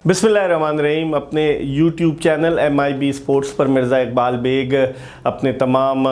बिस्मिल्लाहिर्रहमानिर्रहीम। अपने YouTube channel MIB sports पर मिर्ज़ा इकबाल बेग अपने तमाम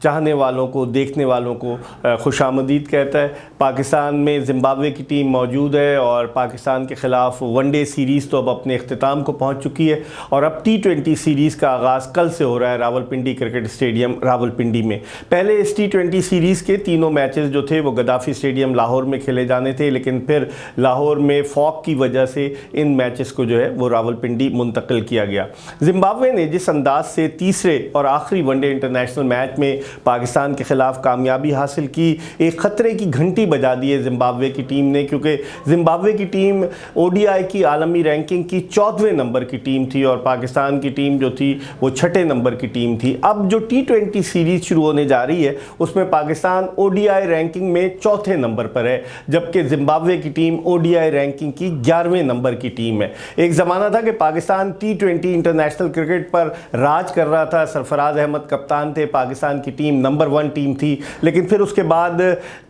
चाहने वालों को, देखने वालों को खुशामदीद कहता है। पाकिस्तान में ज़िम्बाब्वे की टीम मौजूद है और पाकिस्तान के ख़िलाफ़ वनडे सीरीज़ तो अब अपने अख्तिताम को पहुंच चुकी है और अब T20 सीरीज़ का आगाज़ कल से हो रहा है रावलपिंडी क्रिकेट स्टेडियम रावलपिंडी में। पहले इस T20 सीरीज़ के तीनों मैचेस जो थे वो गद्दाफ़ी स्टेडियम लाहौर में खेले जाने थे, लेकिन फिर लाहौर में फॉग की वजह से इन मैचेस को जो है वो रावलपिंडी मुंतकिल किया गया। ज़िम्बाब्वे ने जिस अंदाज से तीसरे और आखिरी वनडे इंटरनेशनल मैच में पाकिस्तान के ख़िलाफ़ कामयाबी हासिल की, एक ख़तरे की घंटी बजा दी है ज़िम्बाब्वे की टीम ने, क्योंकि ज़िम्बाब्वे की टीम ODI की आलमी रैंकिंग की 14वें नंबर की टीम थी और पाकिस्तान की टीम जो थी वो 6ठे नंबर की टीम थी। अब जो T20 सीरीज़ शुरू होने जा रही है उसमें पाकिस्तान ODI रैंकिंग में 4थे नंबर पर है, जबकि ज़िम्बाब्वे की टीम ODI रैंकिंग की 11वें नंबर की टीम है। एक ज़माना था कि पाकिस्तान T20 इंटरनेशनल क्रिकेट पर राज कर रहा था, सरफराज अहमद कप्तान थे, पाकिस्तान की टीम नंबर 1 टीम थी, लेकिन फिर उसके बाद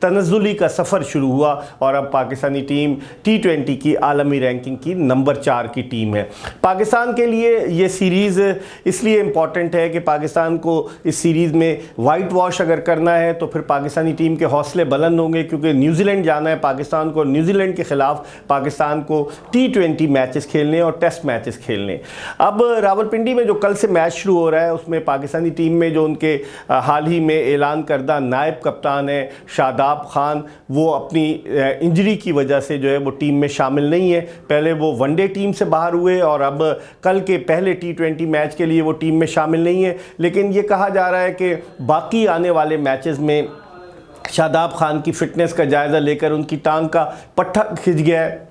तनज़्ज़ुली का सफ़र शुरू हुआ और अब पाकिस्तानी टीम T20 की आलमी रैंकिंग की नंबर 4 की टीम है। पाकिस्तान के लिए ये सीरीज़ इसलिए इम्पॉर्टेंट है कि पाकिस्तान को इस सीरीज़ में वाइट वॉश अगर करना है तो फिर पाकिस्तानी टीम के हौसले बुलंद होंगे, क्योंकि न्यूजीलैंड जाना है पाकिस्तान को, न्यूजीलैंड के ख़िलाफ़ पाकिस्तान को T20 मैचेस खेलने और टेस्ट मैचेस खेलने। अब रावलपिंडी में जो कल से मैच शुरू हो रहा है उसमें पाकिस्तानी टीम में जो उनके हाल ही में ऐलान करदा नायब कप्तान है शादाब खान, वो अपनी इंजरी की वजह से जो है वो टीम में शामिल नहीं है। पहले वो वनडे टीम से बाहर हुए और अब कल के पहले T20 मैच के लिए वो टीम में शामिल नहीं है, लेकिन ये कहा जा रहा है कि बाकी आने वाले मैचेस में शादाब खान की फ़िटनेस का जायज़ा लेकर उनकी टांग का पट्टा खिंच गया है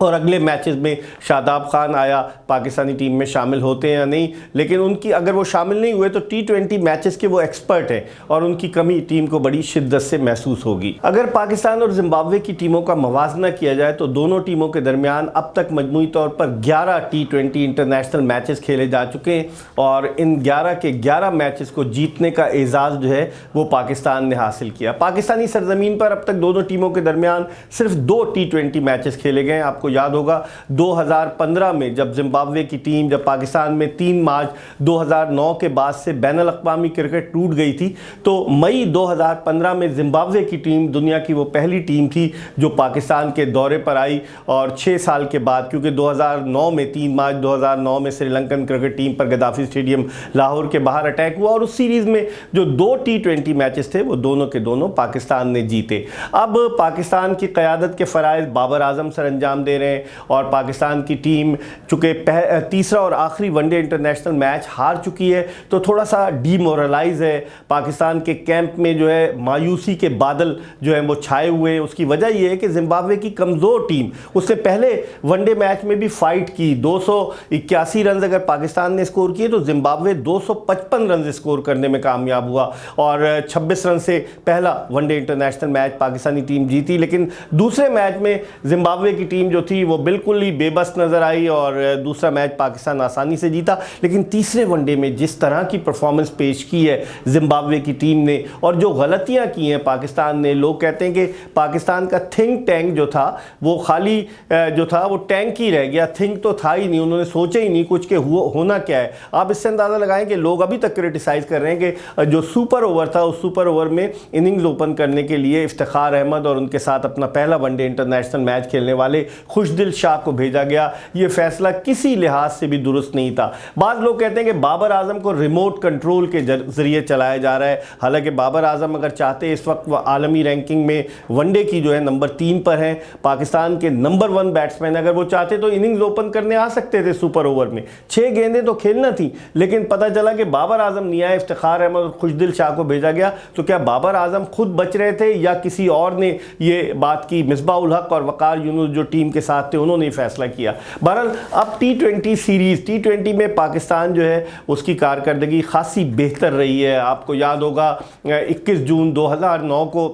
और अगले मैचेस में शादाब खान आया पाकिस्तानी टीम में शामिल होते हैं या नहीं, लेकिन उनकी अगर वो शामिल नहीं हुए तो T20 मैचेस के वो एक्सपर्ट हैं और उनकी कमी टीम को बड़ी शिद्दत से महसूस होगी। अगर पाकिस्तान और ज़िम्बाब्वे की टीमों का मवाजना किया जाए तो दोनों टीमों के दरमियान अब तक मजमूई तौर पर 11 T20 इंटरनेशनल मैचेस खेले जा चुके हैं और इन 11 के 11 मैचेस को जीतने का एजाज़ जो है वो पाकिस्तान ने हासिल किया। पाकिस्तानी सरजमीन पर अब तक दोनों टीमों के दरमियान सिर्फ 2 T20 मैचेस खेले गए। आपको याद होगा 2015 में जब पाकिस्तान में 3 मार्च 2009 के बाद से बैनुल अक़वामी क्रिकेट टूट गई थी, तो मई 2015 में ज़िम्बाब्वे की टीम दुनिया की वो पहली टीम थी जो पाकिस्तान के दौरे पर आई और 6 साल के बाद, क्योंकि 2009 में 3 मार्च 2009 में श्रीलंकन क्रिकेट टीम पर गद्दाफ़ी स्टेडियम लाहौर के बाहर अटैक हुआ और उस सीरीज़ में जो 2 T20 मैचेस थे वो दोनों के दोनों पाकिस्तान ने जीते। अब पाकिस्तान की क़यादत के फ़राइज़ बाबर आज़म सर अंजाम दे रहे हैं और पाकिस्तान की टीम चूँकि तीसरा और आखिरी वनडे इंटरनेशनल मैच हार चुकी है तो थोड़ा सा डीमोरलाइज है। पाकिस्तान के कैंप में जो है मायूसी के बादल जो है वो छाए हुए हैं। उसकी वजह यह है कि ज़िम्बाब्वे की कमज़ोर टीम उससे पहले वनडे मैच में भी फाइट की, 281 रन अगर पाकिस्तान ने स्कोर किए तो ज़िम्बाब्वे 255 रन स्कोर करने में कामयाब हुआ और 26 रन से पहला one day international match Pakistani team जीती। लेकिन दूसरे मैच में ज़िम्बाब्वे की टीम जो थी वो बिल्कुल ही बेबस नज़र आई और दूसरा मैच पाकिस्तान आसानी से जीता। लेकिन तीसरे वनडे में जिस तरह की परफॉर्मेंस पेश की है ज़िम्बाब्वे की टीम ने और जो गलतियां की हैं पाकिस्तान ने, लोग कहते हैं कि पाकिस्तान का थिंक टैंक जो था वो खाली जो था वो टैंक ही रह गया, थिंक तो था ही नहीं, उन्होंने सोचा ही नहीं कुछ के होना क्या है। आप इससे अंदाज़ा लगाएं कि लोग अभी तक क्रिटिसाइज़ कर रहे हैं कि जो सुपर ओवर था उस सुपर ओवर में इनिंग्स ओपन करने के लिए इफ्तिखार अहमद और उनके साथ अपना पहला वनडे इंटरनेशनल मैच खेलने वाले खुशदिल शाह को भेजा गया। ये फैसला किसी लिहाज से भी दुरुस्त नहीं था। बाद लोग कहते हैं कि बाबर आजम को रिमोट कंट्रोल के जरिए चलाया जा रहा है, हालांकि बाबर आजम अगर चाहते इस वक्त वह आलमी रैंकिंग में वनडे की जो है नंबर 3 पर हैं। पाकिस्तान के नंबर 1 बैट्समैन अगर वो चाहते तो इनिंग्स ओपन करने आ सकते थे सुपर ओवर में, 6 गेंदें तो खेलना थी, लेकिन पता चला कि बाबर आजम नहीं आए, इफ्तिखार अहमद और खुशदिल शाह को भेजा गया। तो क्या बाबर आजम खुद बच रहे थे या किसी और ने ये बात की? मिसबाह उल हक और वकार यूनुस जो टीम के साथ थे उन्होंने फैसला किया। बहरहाल अब T20 सीरीज़ T20 में पाकिस्तान जो है उसकी कारकर्दगी खासी बेहतर रही है। आपको याद होगा 21 जून 2009 को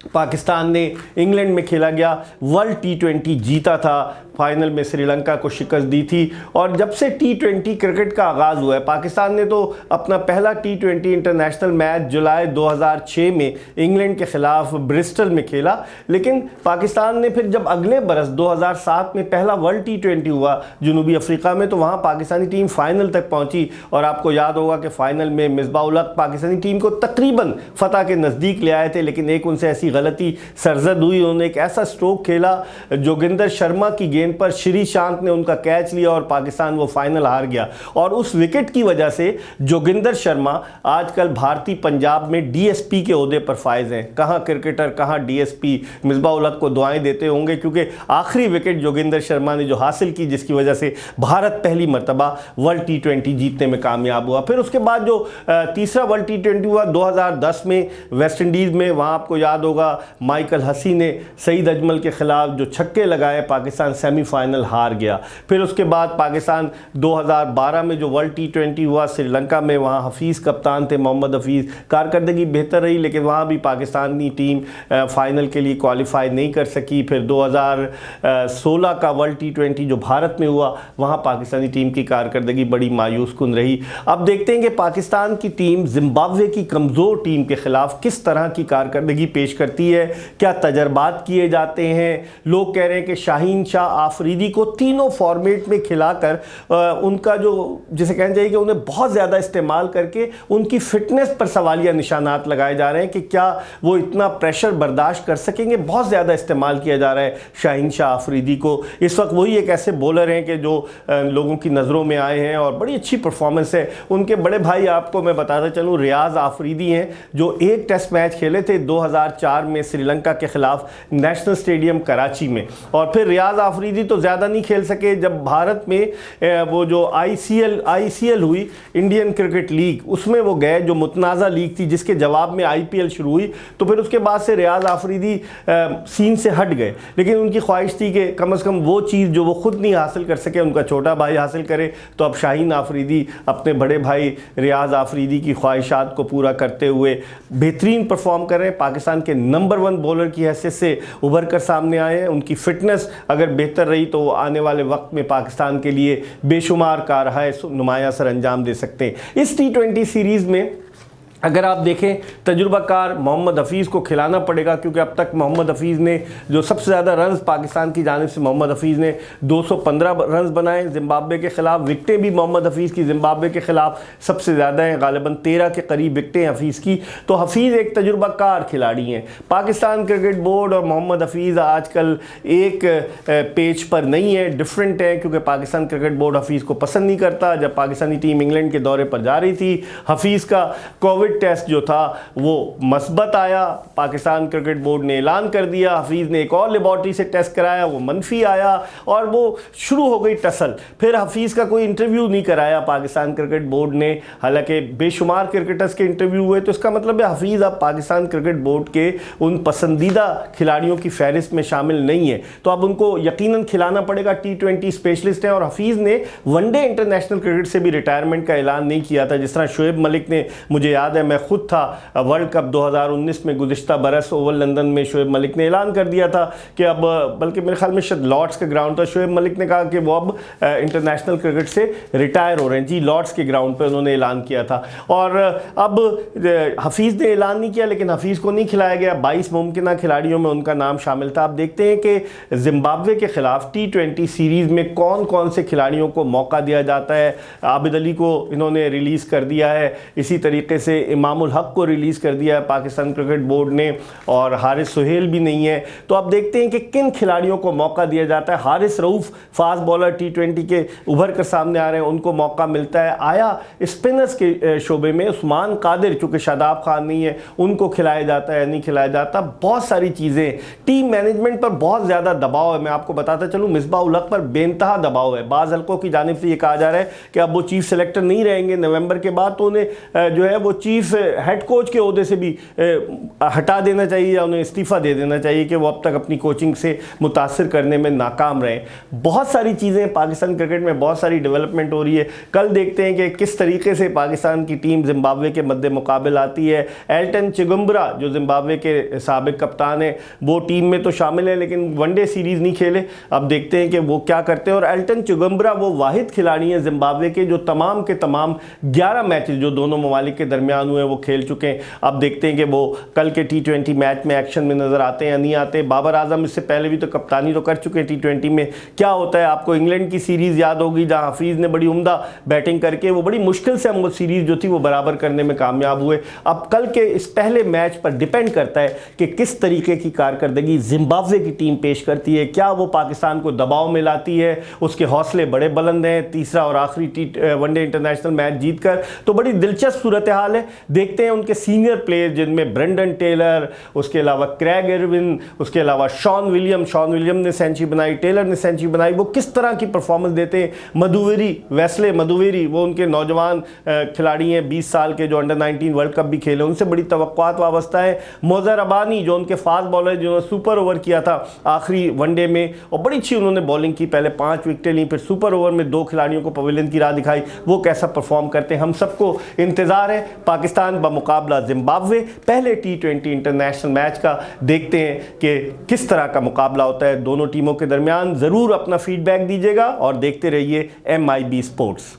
पाकिस्तान ने इंग्लैंड में खेला गया वर्ल्ड T20 जीता था फाइनल में श्रीलंका को शिकस्त दी थी। और जब से T20 क्रिकेट का आगाज़ हुआ है, पाकिस्तान ने तो अपना पहला T20 इंटरनेशनल मैच जुलाई 2006 में इंग्लैंड के खिलाफ ब्रिस्टल में खेला, लेकिन पाकिस्तान ने फिर जब अगले बरस 2007 में पहला वर्ल्ड T20 हुआ जनूबी अफ्रीका में, तो वहाँ पाकिस्तानी टीम फाइनल तक पहुँची। और आपको याद होगा कि फाइनल में मिसबाह-उल-हक पाकिस्तानी टीम को तकरीबन फतह के नज़दीक ले आए थे, लेकिन एक उनसे ऐसी गलती सरजद हुई, उन्होंने एक ऐसा स्ट्रोक खेला जोगिंदर शर्मा की गेंद पर श्रीशांत ने उनका कैच लिया और पाकिस्तान वो फाइनल हार गया। और उस विकेट की वजह से जोगिंदर शर्मा आजकल भारतीय पंजाब में DSP के ओहदे पर फायज हैं। कहाँ क्रिकेटर कहाँ DSP, मिसबाह-उल-हक को दुआएं देते होंगे, क्योंकि आखिरी विकेट जोगिंदर शर्मा ने जो हासिल की, जिसकी वजह से भारत पहली मरतबा वर्ल्ड T20 जीतने में कामयाब हुआ। फिर उसके बाद जो तीसरा वर्ल्ड T20 हुआ 2010 में वेस्ट इंडीज़ में, वहाँ आपको याद होगा माइकल हसी ने सईद अजमल के खिलाफ जो छक्के लगाए, पाकिस्तान सेमीफाइनल हार गया। फिर उसके बाद पाकिस्तान 2012 में जो वर्ल्ड T20 हुआ श्रीलंका में, वहाँ हफीज़ कप्तान थे, मोहम्मद हफीज़, कारकर्दगी बेहतर रही, लेकिन वहाँ भी पाकिस्तानी टीम फाइनल के लिए क्वालिफाई नहीं कर सकी। फिर 2016 का वर्ल्ड T20 जो भारत में हुआ, वहाँ पाकिस्तानी टीम की कारकर्दगी बड़ी मायूस कुन रही। अब देखते हैं कि पाकिस्तान की टीम जिम्बाब्वे की कमज़ोर टीम के खिलाफ किस तरह की कारकर्दगी पेश करती है, क्या तजर्बात किए जाते हैं। लोग कह रहे हैं कि शाहीन शाह आफरीदी को तीनों फॉर्मेट में खिलाकर उनका जो जिसे कहना चाहिए कि उन्हें बहुत ज़्यादा इस्तेमाल करके उनकी फ़िटनेस पर सवालिया निशानात लगाए जा रहे हैं कि क्या वो इतना प्रेशर बर्दाश्त कर सकेंगे। बहुत ज़्यादा इस्तेमाल किया जा रहा है शाहीन शाह आफरीदी को। इस वक्त वही एक ऐसे बॉलर हैं कि जो लोगों की नज़रों में आए हैं और बड़ी अच्छी परफॉर्मेंस है। उनके बड़े भाई आपको मैं बताता चलूँ रियाज आफरीदी हैं, जो एक टेस्ट मैच खेले थे 2004 में श्रीलंका के खिलाफ नेशनल स्टेडियम कराची में। और फिर रियाज आफरीदी तो ज़्यादा नहीं खेल सके। जब भारत में वो जो ICL हुई, इंडियन क्रिकेट लीग, उसमें वो गए, जो मुतनाज़ा लीग थी जिसके जवाब में IPL शुरू हुई, तो फिर उसके बाद से रियाज आफरीदी सीन से हट गए। लेकिन उनकी ख्वाहिश थी कि कम से कम वो चीज़ जो वो खुद नहीं हासिल कर सके, उनका छोटा भाई हासिल करे। तो अब शाहीन आफरीदी अपने बड़े भाई रियाज आफरीदी की ख्वाहिशात को पूरा करते हुए बेहतरीन परफॉर्म कर रहे हैं। पाकिस्तान के नंबर 1 बॉलर की हैसियत से उभर कर सामने आए हैं। उनकी फ़िटनेस अगर बेहतर रही तो आने वाले वक्त में पाकिस्तान के लिए बेशुमार कारहाय नुमाया सर अंजाम दे सकते हैं। इस T20 सीरीज़ में अगर आप देखें, तजुर्बाकार मोहम्मद हफीज़ को खिलाना पड़ेगा, क्योंकि अब तक मोहम्मद हफीज़ ने जो सबसे ज़्यादा रन्स पाकिस्तान की जानिब से मोहम्मद हफीज़ ने 215 रन्स बनाए जिम्बाब्वे के ख़िलाफ़। विकटें भी मोहम्मद हफीज़ की जिम्बाब्वे के ख़िलाफ़ सबसे ज़्यादा हैं, गालिबन 13 के करीब विकटें हफीज़ की। तो हफीज़ एक तजुर्बाकार खिलाड़ी हैं। पाकिस्तान क्रिकेट बोर्ड और मोहम्मद हफीज़ आजकल एक पेज पर नहीं है, डिफरेंट है, क्योंकि पाकिस्तान क्रिकेट बोर्ड हफीज़ को पसंद नहीं करता। जब पाकिस्तानी टीम इंग्लैंड के दौरे पर जा रही थी, हफीज़ का कोविड टेस्ट जो था वो मस्बत आया। पाकिस्तान क्रिकेट बोर्ड ने ऐलान कर दिया। हफीज़ ने एक और लेबॉर्ट्री से टेस्ट कराया, वो मनफी आया और वो शुरू हो गई टसल। फिर हफीज़ का कोई इंटरव्यू नहीं कराया पाकिस्तान क्रिकेट बोर्ड ने, हालांकि बेशुमार क्रिकेटर्स के इंटरव्यू हुए। तो इसका मतलब है हफीज़ अब पाकिस्तान क्रिकेट बोर्ड के उन पसंदीदा खिलाड़ियों की फहरिस्त में शामिल नहीं है। तो अब उनको यकीनन खिलाना पड़ेगा। T20 स्पेशलिस्ट हैं और हफीज़ ने वनडे इंटरनेशनल क्रिकेट से भी रिटायरमेंट का ऐलान नहीं किया था, जिस तरह शुएब मलिक ने, मुझे याद है मैं खुद था, वर्ल्ड कप 2019 में गुज़िश्ता बरस ओवल लंदन में शुएब मलिक ने ऐलान कर दिया था कि अब, बल्कि मेरे ख्याल में शायद लॉर्ड्स के ग्राउंड था, शुएब मलिक ने कहा कि वो अब इंटरनेशनल क्रिकेट से रिटायर हो रहे हैं। जी, लॉर्ड्स के ग्राउंड पे उन्होंने ऐलान किया था। और अब हफीज़ ने ऐलान नहीं किया, लेकिन हफीज़ को नहीं खिलाया गया। 22 मुमकिन खिलाड़ियों में उनका नाम शामिल था। अब देखते हैं कि जिम्बाब्वे के खिलाफ T20 सीरीज़ में कौन कौन से खिलाड़ियों को मौका दिया जाता है। आबिद अली को इन्होंने रिलीज़ कर दिया है, इसी तरीके से इमामुल हक को रिलीज़ कर दिया है पाकिस्तान क्रिकेट बोर्ड ने, और हारिस सुहेल भी नहीं है। तो अब देखते हैं कि किन खिलाड़ियों को मौका दिया जाता है। Haris Rauf fast bowler T20 के उभर कर सामने आ रहे हैं, उनको मौका मिलता है। आया स्पिनर्स के शोबे में उस्मान कादिर, चूँकि शादाब खान नहीं है, उनको खिलाया जाता है या नहीं खिलाया जाता। बहुत सारी चीज़ें, टीम मैनेजमेंट पर बहुत ज़्यादा दबाव है। मैं आपको बताता चलूँ, मिसबाह-उल-हक पर बेइंतहा दबाव है। बाज़ हल्कों की जानिब से ये कहा जा रहा है कि अब वो चीफ सेलेक्टर नहीं रहेंगे नवंबर के बाद, तो उन्हें जो है वो चीफ चीफ हेड कोच के ओहदे से भी हटा देना चाहिए या उन्हें इस्तीफ़ा दे देना चाहिए कि वो अब तक अपनी कोचिंग से मुतासर करने में नाकाम रहे। बहुत सारी चीज़ें पाकिस्तान क्रिकेट में, बहुत सारी डेवलपमेंट हो रही है। कल देखते हैं कि किस तरीके से पाकिस्तान की टीम जिम्बाब्वे के मद्दे मुकाबल आती है। एल्टन चिगुम्बरा जो जिम्बाब्वे के साबिक कप्तान है वो टीम में तो शामिल है लेकिन वनडे सीरीज़ नहीं खेले। अब देखते हैं कि वो क्या करते हैं। और एल्टन चिगुम्बरा वो वाहिद खिलाड़ी हैं जिम्बाब्वे के जो तमाम के तमाम 11 मैचेस जो दोनों ममालिक के दरमियान हुए वो खेल चुके हैं। अब देखते हैं कि वो कल के T20 मैच में एक्शन में नज़र आते हैं या नहीं आते। बाबर आजम इससे पहले भी तो कप्तानी तो कर चुके हैं T20 में। क्या होता है, आपको इंग्लैंड की सीरीज़ याद होगी जहां हफीज़ ने बड़ी उम्दा बैटिंग करके वो बड़ी मुश्किल से हम वो सीरीज़ जो थी वो बराबर करने में कामयाब हुए। अब कल के इस पहले मैच पर डिपेंड करता है कि किस तरीके की कारकर्दगी जिम्बाब्वे की टीम पेश करती है। क्या वो पाकिस्तान को दबाव में लाती है, उसके हौसले बड़े बुलंद हैं तीसरा और आखिरी वनडे इंटरनेशनल मैच जीतकर। तो बड़ी दिलचस्प सूरत हाल है। देखते हैं उनके सीनियर प्लेयर जिनमें ब्रेंडन टेलर, उसके अलावा क्रैग इरविन, उसके अलावा शॉन विलियम ने सेंचुरी बनाई, टेलर ने सेंचुरी बनाई, वो किस तरह की परफॉर्मेंस देते हैं। वेस्ले मधुवेरी वो उनके नौजवान खिलाड़ी हैं 20 साल के जो अंडर 19 वर्ल्ड कप भी खेले, उनसे बड़ी तवक्कुआत वाबस्ता है। मोज़र अबानी जो उनके फास्ट बॉलर जिन्होंने सुपर ओवर किया था आखिरी वनडे में और बड़ी अच्छी उन्होंने बॉलिंग की, पहले 5 विकेटें ली, फिर सुपर ओवर में 2 खिलाड़ियों को पवेलियन की राह दिखाई, वो कैसा परफॉर्म करते हैं। हम सबको इंतज़ार है पाकिस्तान बमुकाबला जिम्बाब्वे पहले T20 इंटरनेशनल मैच का। देखते हैं कि किस तरह का मुकाबला होता है दोनों टीमों के दरमियान। ज़रूर अपना फीडबैक दीजिएगा और देखते रहिए MIB स्पोर्ट्स।